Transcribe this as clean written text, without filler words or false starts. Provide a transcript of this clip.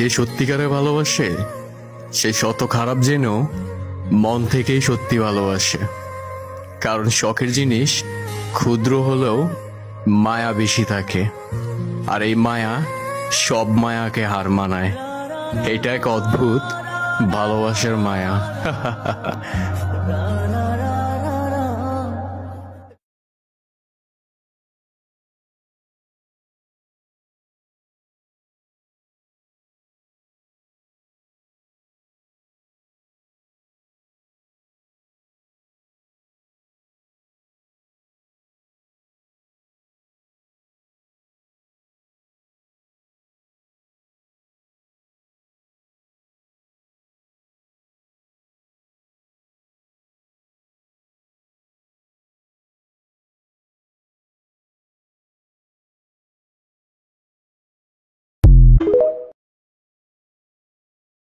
যে সত্যিকারে ভালোবাসে সে শত খারাপ জেনেও মন থেকেই সত্যি ভালোবাসে। কারণ শখের জিনিস ক্ষুদ্র হলেও মায়া বেশি থাকে, আর এই মায়া সব মায়াকে হার মানায়। এটা এক অদ্ভুত ভালোবাসার মায়া।